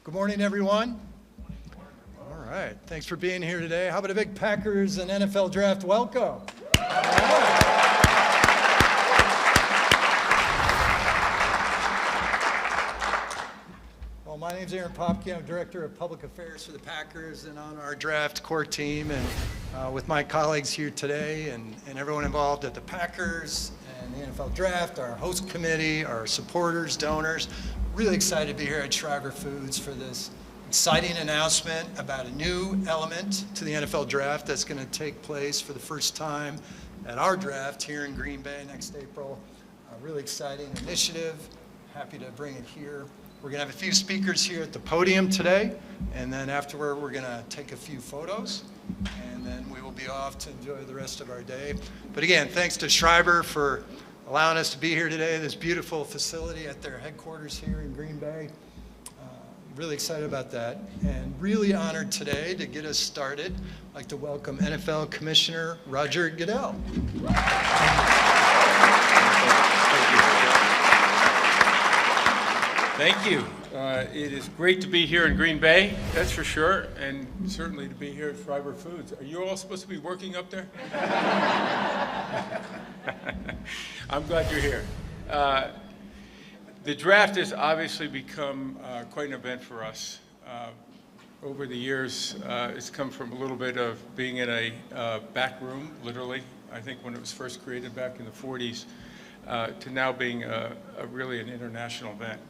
Good morning, everyone. All right, thanks for being here today. How about a big Packers and NFL draft welcome? All right. Well, my name's Aaron Popke. I'm Director of Public Affairs for the Packers and on our draft core team, and with my colleagues here today and everyone involved at the Packers and the NFL draft, our host committee, our supporters, donors. Really excited to be here at Schreiber Foods for this exciting announcement about a new element to the NFL draft that's going to take place for the first time at our draft here in Green Bay next April. A really exciting initiative. Happy to bring it here. We're going to have a few speakers here at the podium today, and then afterward we're going to take a few photos, and then we will be off to enjoy the rest of our day. But again, thanks to Schreiber for allowing us to be here today, this beautiful facility at their headquarters here in Green Bay. Really excited about that, and really honored today to get us started. I'd like to welcome NFL Commissioner Roger Goodell. Thank you. It is great to be here in Green Bay, that's for sure, and certainly to be here at Schreiber Foods. Are you all supposed to be working up there? I'm glad you're here. The draft has obviously become quite an event for us. Over the years, it's come from a little bit of being in a back room, literally, I think when it was first created back in the 40s, to now being really an international event.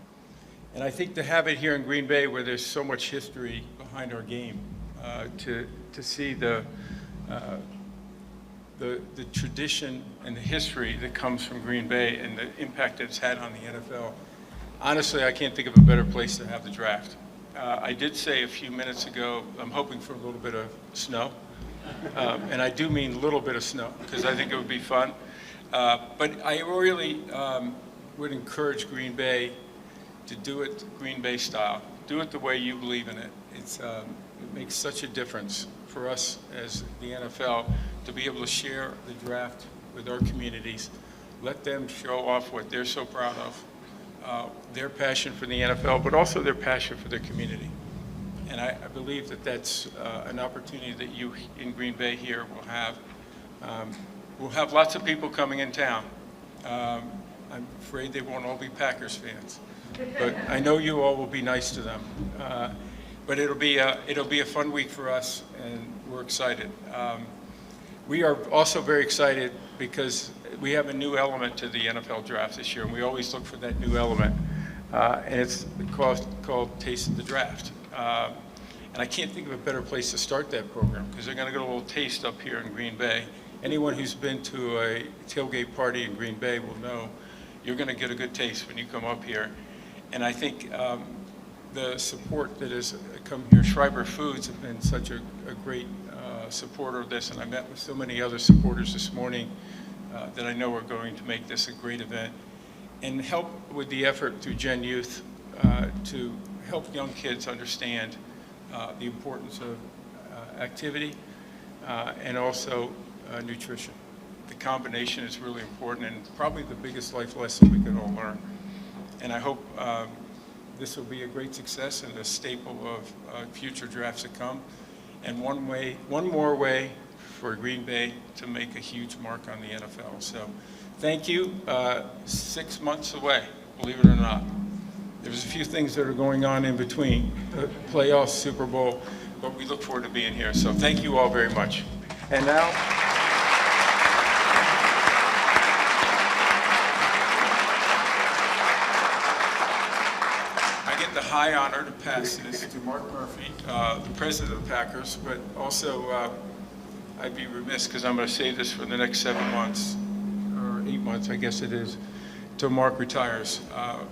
And I think to have it here in Green Bay, where there's so much history behind our game, to see the tradition and the history that comes from Green Bay and the impact that it's had on the NFL. Honestly, I can't think of a better place to have the draft. I did say a few minutes ago, I'm hoping for a little bit of snow. And I do mean a little bit of snow, because I think it would be fun. But I really would encourage Green Bay to do it Green Bay style. Do it the way you believe in it. It makes such a difference for us as the NFL to be able to share the draft with our communities. Let them show off what they're so proud of, their passion for the NFL, but also their passion for their community. And I believe that that's an opportunity that you in Green Bay here will have. We'll have lots of people coming in town. I'm afraid they won't all be Packers fans, but I know you all will be nice to them. But it'll be a fun week for us, and we're excited. We are also very excited because we have a new element to the NFL draft this year, and we always look for that new element. And it's called Taste of the Draft. And I can't think of a better place to start that program, because they're going to get a little taste up here in Green Bay. Anyone who's been to a tailgate party in Green Bay will know you're going to get a good taste when you come up here. And I think the support that has come here, Schreiber Foods have been such a great supporter of this, and I met with so many other supporters this morning that I know are going to make this a great event and help with the effort through Gen Youth to help young kids understand the importance of activity and also nutrition. The combination is really important and probably the biggest life lesson we could all learn. And I hope this will be a great success and a staple of future drafts to come. And one more way for Green Bay to make a huge mark on the NFL. So thank you. 6 months away, believe it or not. There's a few things that are going on in between, the playoffs, Super Bowl, but we look forward to being here. So thank you all very much. And now, the high honor to pass this to Mark Murphy, the president of the Packers, but also I'd be remiss because I'm going to save this for the next 7 months, or 8 months, I guess it is, till Mark retires.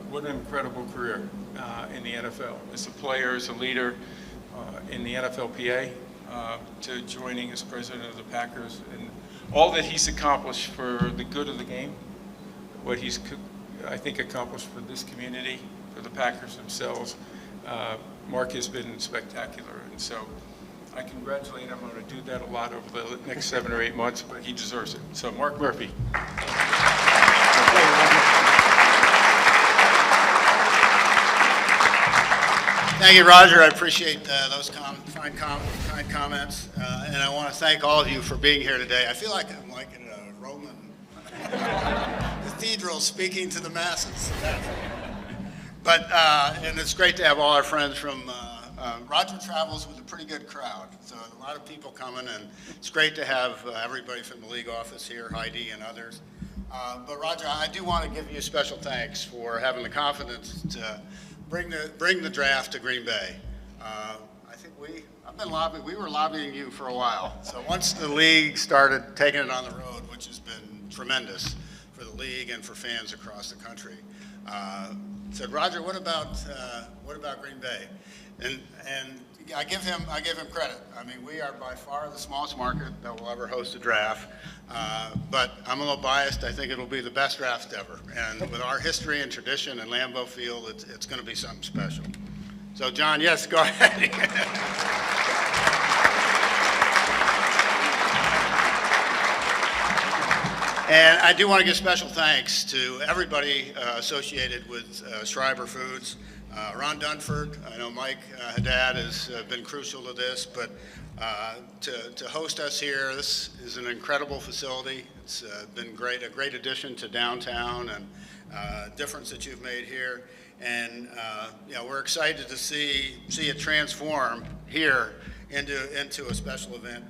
What an incredible career in the NFL as a player, as a leader in the NFLPA, to joining as president of the Packers, and all that he's accomplished for the good of the game, what he's, I think, accomplished for this community, for the Packers themselves. Mark has been spectacular, and so I congratulate him. I'm going to do that a lot over the next 7 or 8 months, but he deserves it. So Mark Murphy. Thank you, Roger. I appreciate those kind comments. And I want to thank all of you for being here today. I feel like I'm like in a Roman cathedral speaking to the masses. But, and it's great to have all our friends from, Roger travels with a pretty good crowd. So a lot of people coming, and it's great to have everybody from the league office here, Heidi and others. But Roger, I do want to give you special thanks for having the confidence to bring the draft to Green Bay. I think we were lobbying you for a while. So once the league started taking it on the road, which has been tremendous for the league and for fans across the country, said, Roger, what about Green Bay? And I give him credit. I mean, we are by far the smallest market that will ever host a draft. But I'm a little biased. I think it'll be the best draft ever. And with our history and tradition in Lambeau Field, it's going to be something special. So, John, yes, go ahead. And I do want to give special thanks to everybody associated with Schreiber Foods. Ron Dunford, I know Mike Haddad has been crucial to this, but to host us here, this is an incredible facility. It's been a great addition to downtown, and difference that you've made here. And we're excited to see it transform here into a special event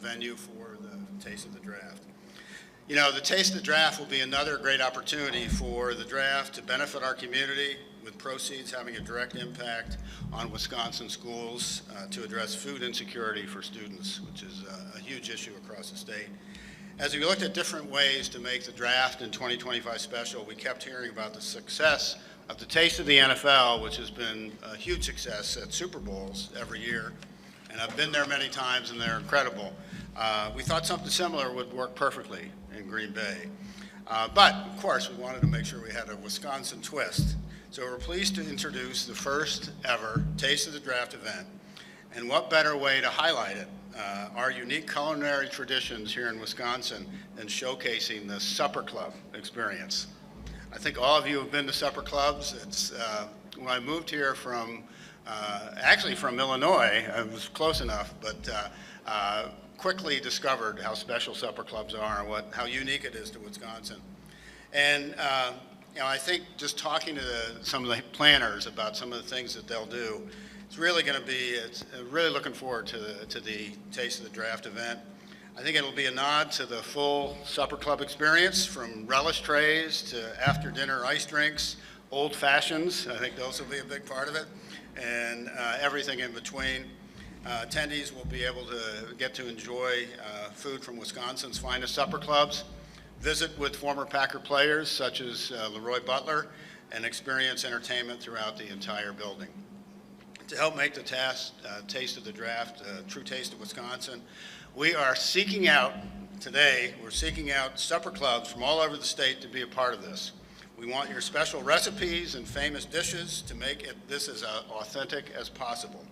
venue for the Taste of the Draft. You know, the Taste of the Draft will be another great opportunity for the draft to benefit our community, with proceeds having a direct impact on Wisconsin schools to address food insecurity for students, which is a huge issue across the state. As we looked at different ways to make the draft in 2025 special, we kept hearing about the success of the Taste of the NFL, which has been a huge success at Super Bowls every year. And I've been there many times, and they're incredible. We thought something similar would work perfectly in Green Bay. But, of course, we wanted to make sure we had a Wisconsin twist. So we're pleased to introduce the first ever Taste of the Draft event. And what better way to highlight it, our unique culinary traditions here in Wisconsin, than showcasing the Supper Club experience. I think all of you have been to supper clubs. It's, when I moved here from, actually from Illinois, I was close enough, but quickly discovered how special supper clubs are and how unique it is to Wisconsin. And I think just talking to some of the planners about some of the things that they'll do, it's really going to be, really looking forward to the Taste of the Draft event. I think it'll be a nod to the full supper club experience, from relish trays to after dinner ice drinks, old fashions. I think those will be a big part of it, and everything in between. Attendees will be able to get to enjoy food from Wisconsin's finest supper clubs, visit with former Packer players such as Leroy Butler, and experience entertainment throughout the entire building. To help make the Taste of the Draft a true taste of Wisconsin, we are seeking out we're seeking out supper clubs from all over the state to be a part of this. We want your special recipes and famous dishes to make this as authentic as possible.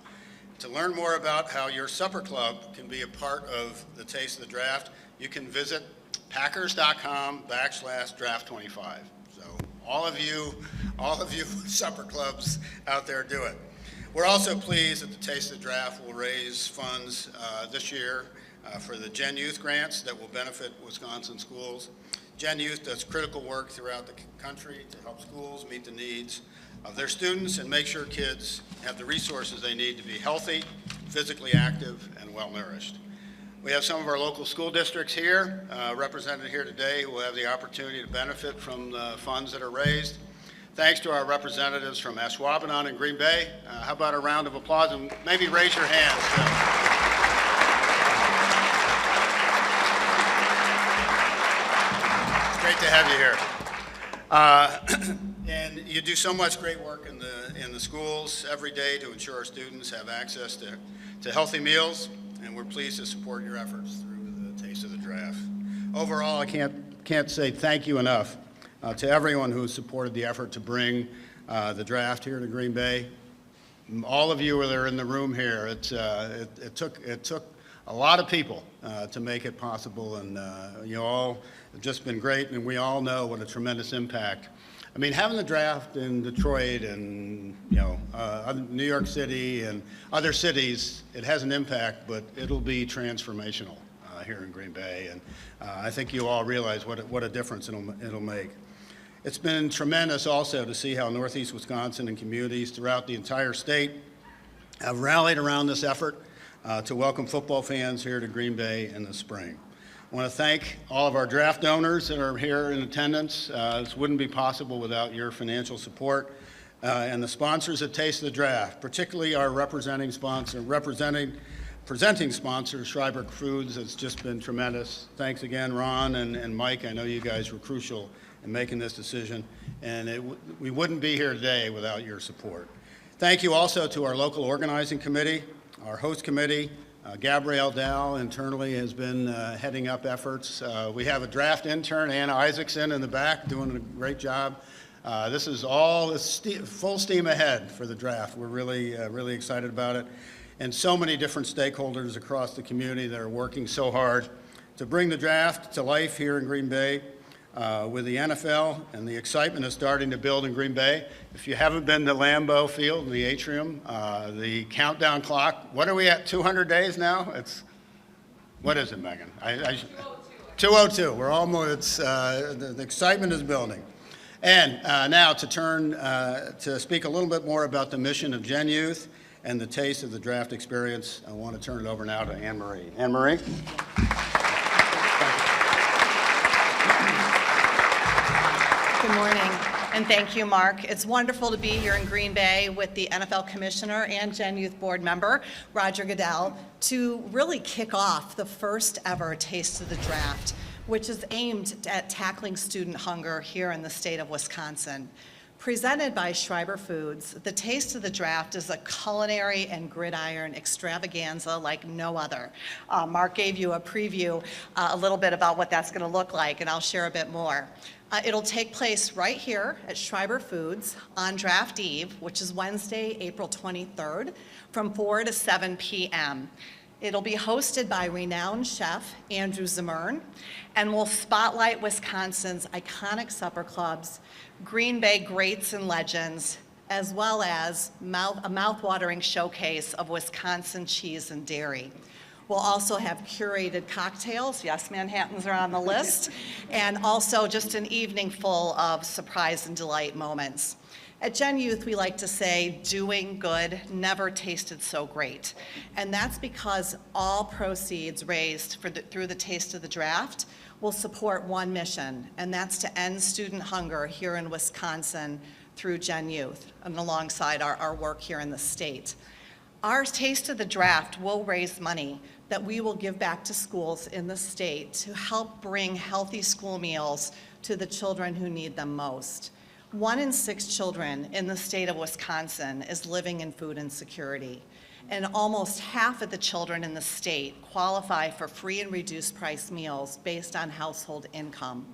To learn more about how your supper club can be a part of the Taste of the Draft, you can visit packers.com/draft25. So all of you supper clubs out there, do it. We're also pleased that the Taste of the Draft will raise funds this year for the Gen Youth grants that will benefit Wisconsin schools. Gen Youth does critical work throughout the country to help schools meet the needs of their students and make sure kids have the resources they need to be healthy, physically active, and well-nourished. We have some of our local school districts here, represented here today, who will have the opportunity to benefit from the funds that are raised. Thanks to our representatives from Ashwaubenon and Green Bay. How about a round of applause, and maybe raise your hands. It's great to have you here. And you do so much great work in the schools every day to ensure our students have access to healthy meals, and we're pleased to support your efforts through the Taste of the Draft. Overall, I can't say thank you enough to everyone who supported the effort to bring the draft here to Green Bay. All of you that are in the room here, it took a lot of people to make it possible, and you all have just been great, and we all know what a tremendous impact I mean, having the draft in Detroit and, New York City and other cities, it has an impact, but it'll be transformational here in Green Bay. And I think you all realize what a difference it'll make. It's been tremendous also to see how Northeast Wisconsin and communities throughout the entire state have rallied around this effort to welcome football fans here to Green Bay in the spring. I want to thank all of our draft donors that are here in attendance. This wouldn't be possible without your financial support. And the sponsors at Taste of the Draft, particularly our presenting sponsor, Schreiber Foods, has just been tremendous. Thanks again, Ron and Mike. I know you guys were crucial in making this decision, and we wouldn't be here today without your support. Thank you also to our local organizing committee, our host committee. Gabrielle Dow internally has been heading up efforts. We have a draft intern, Anna Isaacson, in the back doing a great job. This is all full steam ahead for the draft. We're really excited about it. And so many different stakeholders across the community that are working so hard to bring the draft to life here in Green Bay. With the NFL, and the excitement is starting to build in Green Bay. If you haven't been to Lambeau Field, the atrium, the countdown clock, what are we at, 200 days now? What is it, Megan? 202. We're almost, the excitement is building. And now to speak a little bit more about the mission of Gen Youth and the Taste of the Draft experience, I want to turn it over now to Anne Marie. Anne Marie? Good morning, and thank you, Mark. It's wonderful to be here in Green Bay with the NFL Commissioner and Gen Youth Board member, Roger Goodell, to really kick off the first ever Taste of the Draft, which is aimed at tackling student hunger here in the state of Wisconsin. Presented by Schreiber Foods, the Taste of the Draft is a culinary and gridiron extravaganza like no other. Mark gave you a preview, a little bit about what that's going to look like, and I'll share a bit more. It'll take place right here at Schreiber Foods on Draft Eve, which is Wednesday, April 23rd, from 4 to 7 p.m. It'll be hosted by renowned chef Andrew Zimmern, and will spotlight Wisconsin's iconic supper clubs, Green Bay greats and legends, as well as a mouth-watering showcase of Wisconsin cheese and dairy. We'll also have curated cocktails. Yes, Manhattans are on the list. And also just an evening full of surprise and delight moments. At Gen Youth, we like to say, doing good never tasted so great. And that's because all proceeds raised through the Taste of the Draft will support one mission, and that's to end student hunger here in Wisconsin through Gen Youth and alongside our work here in the state. Our Taste of the Draft will raise money that we will give back to schools in the state to help bring healthy school meals to the children who need them most. 1 in 6 children in the state of Wisconsin is living in food insecurity, and almost half of the children in the state qualify for free and reduced price meals based on household income.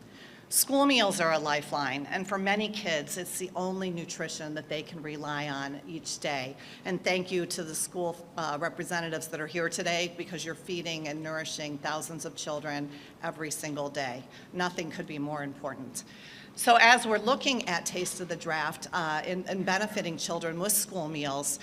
School meals are a lifeline, and for many kids, it's the only nutrition that they can rely on each day. And thank you to the school representatives that are here today, because you're feeding and nourishing thousands of children every single day. Nothing could be more important. So as we're looking at Taste of the Draft and benefiting children with school meals,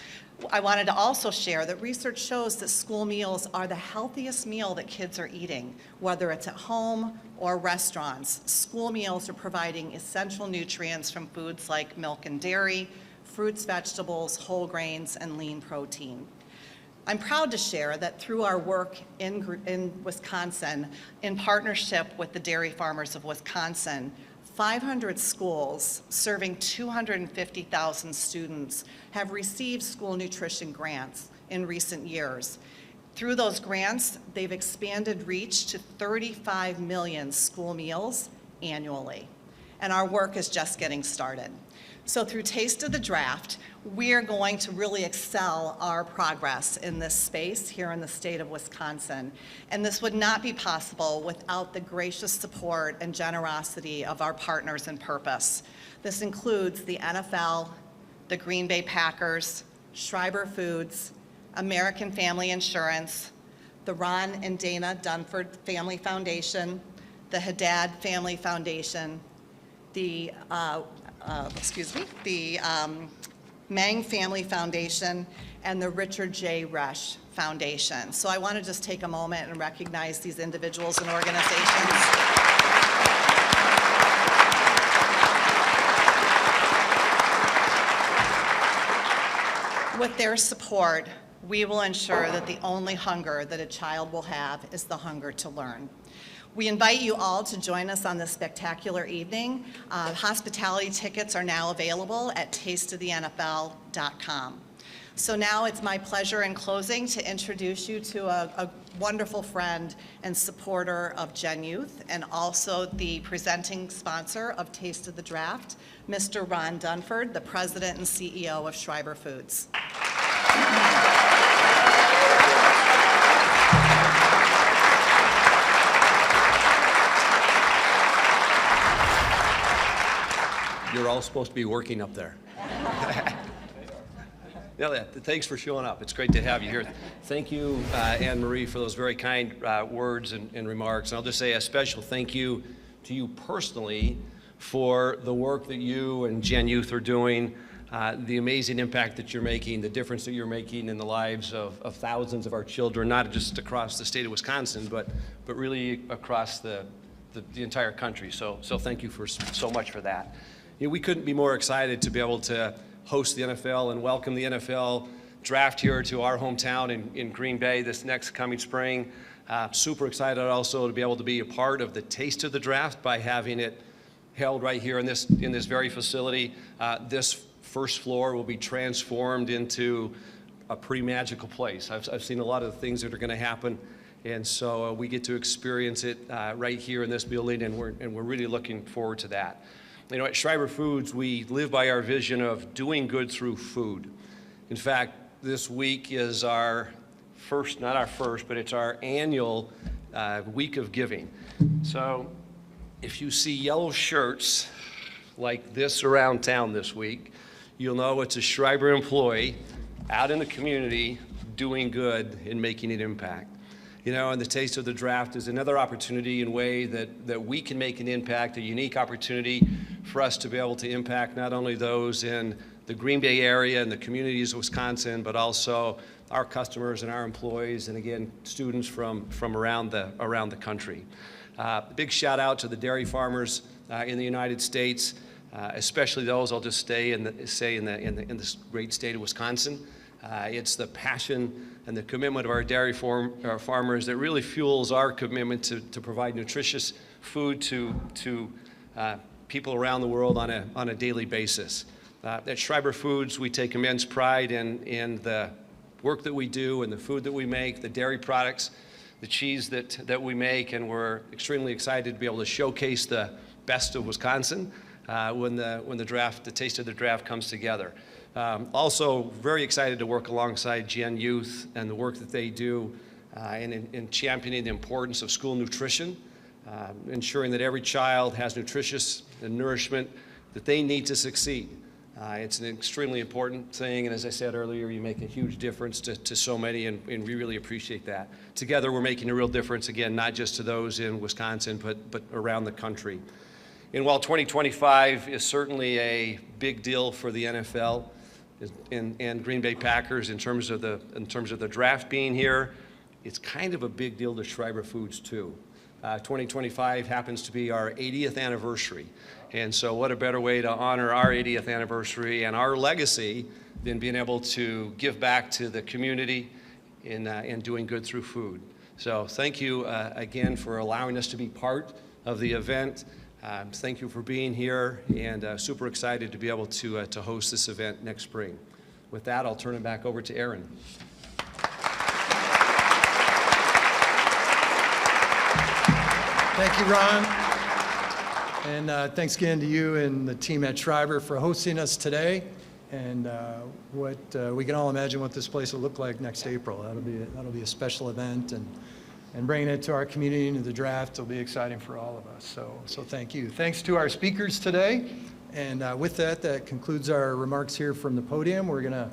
I wanted to also share that research shows that school meals are the healthiest meal that kids are eating, whether it's at home or restaurants. School meals are providing essential nutrients from foods like milk and dairy, fruits, vegetables, whole grains, and lean protein. I'm proud to share that through our work in Wisconsin, in partnership with the Dairy Farmers of Wisconsin, 500 schools serving 250,000 students have received school nutrition grants in recent years. Through those grants, they've expanded reach to 35 million school meals annually. And our work is just getting started. So through Taste of the Draft, we're going to really excel our progress in this space here in the state of Wisconsin. And this would not be possible without the gracious support and generosity of our partners in purpose. This includes the NFL, the Green Bay Packers, Schreiber Foods, American Family Insurance, the Ron and Dana Dunford Family Foundation, the Haddad Family Foundation, the Mang Family Foundation and the Richard J. Resch Foundation. So I want to just take a moment and recognize these individuals and organizations. With their support, we will ensure that the only hunger that a child will have is the hunger to learn. We invite you all to join us on this spectacular evening. Hospitality tickets are now available at tasteofthenfl.com. So now it's my pleasure in closing to introduce you to a wonderful friend and supporter of Gen Youth, and also the presenting sponsor of Taste of the Draft, Mr. Ron Dunford, the president and CEO of Schreiber Foods. You're all supposed to be working up there. Yeah, thanks for showing up. It's great to have you here. Thank you, Anne Marie, for those very kind words and remarks. And I'll just say a special thank you to you personally for the work that you and Gen Youth are doing, the amazing impact that you're making, the difference that you're making in the lives of thousands of our children, not just across the state of Wisconsin, but really across the entire country. So thank you for so much for that. You know, we couldn't be more excited to be able to host the NFL and welcome the NFL draft here to our hometown in Green Bay this next coming spring. Super excited also to be able to be a part of the Taste of the Draft by having it held right here in this very facility. This first floor will be transformed into a pretty magical place. I've seen a lot of the things that are going to happen, and so we get to experience it right here in this building, and we're really looking forward to that. You know, at Schreiber Foods, we live by our vision of doing good through food. In fact, this week is our first, not our first, but it's our annual week of giving. So if you see yellow shirts like this around town this week, you'll know it's a Schreiber employee out in the community doing good and making an impact. You know, and the Taste of the Draft is another opportunity and way that we can make an impact, a unique opportunity for us to be able to impact not only those in the Green Bay area and the communities of Wisconsin, but also our customers and our employees, and again, students from around the country. Big shout out to the dairy farmers in the United States, especially those, I'll just say in this great state of Wisconsin. It's the passion and the commitment of our dairy farmers that really fuels our commitment to provide nutritious food to people around the world on a daily basis. At Schreiber Foods, we take immense pride in the work that we do and the food that we make, the dairy products, the cheese that we make, and we're extremely excited to be able to showcase the best of Wisconsin when the Taste of the Draft comes together. Also very excited to work alongside Gen Youth and the work that they do in championing the importance of school nutrition, ensuring that every child has nutritious and nourishment that they need to succeed. It's an extremely important thing, and as I said earlier, you make a huge difference to so many, and we really appreciate that. Together, we're making a real difference, again, not just to those in Wisconsin, but around the country. And while 2025 is certainly a big deal for the NFL and Green Bay Packers in terms of the draft being here, it's kind of a big deal to Schreiber Foods too. 2025 happens to be our 80th anniversary. And so what a better way to honor our 80th anniversary and our legacy than being able to give back to the community in doing good through food. So thank you again for allowing us to be part of the event. Thank you for being here, and super excited to be able to host this event next spring. With that, I'll turn it back over to Aaron. Thank you, Ron. And thanks again to you and the team at Schreiber for hosting us today. And we can all imagine what this place will look like next April. That'll be a special event, and bringing it to our community and to the draft will be exciting for all of us. So thank you. Thanks to our speakers today. And with that concludes our remarks here from the podium. We're going to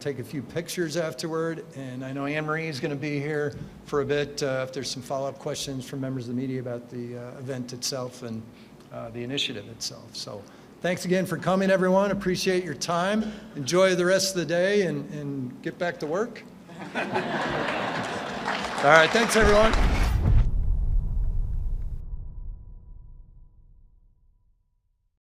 take a few pictures afterward. And I know Anne Marie is going to be here for a bit if there's some follow-up questions from members of the media about the event itself and the initiative itself. So Thanks again for coming, everyone. Appreciate your time. Enjoy the rest of the day and get back to work. All right, thanks, everyone.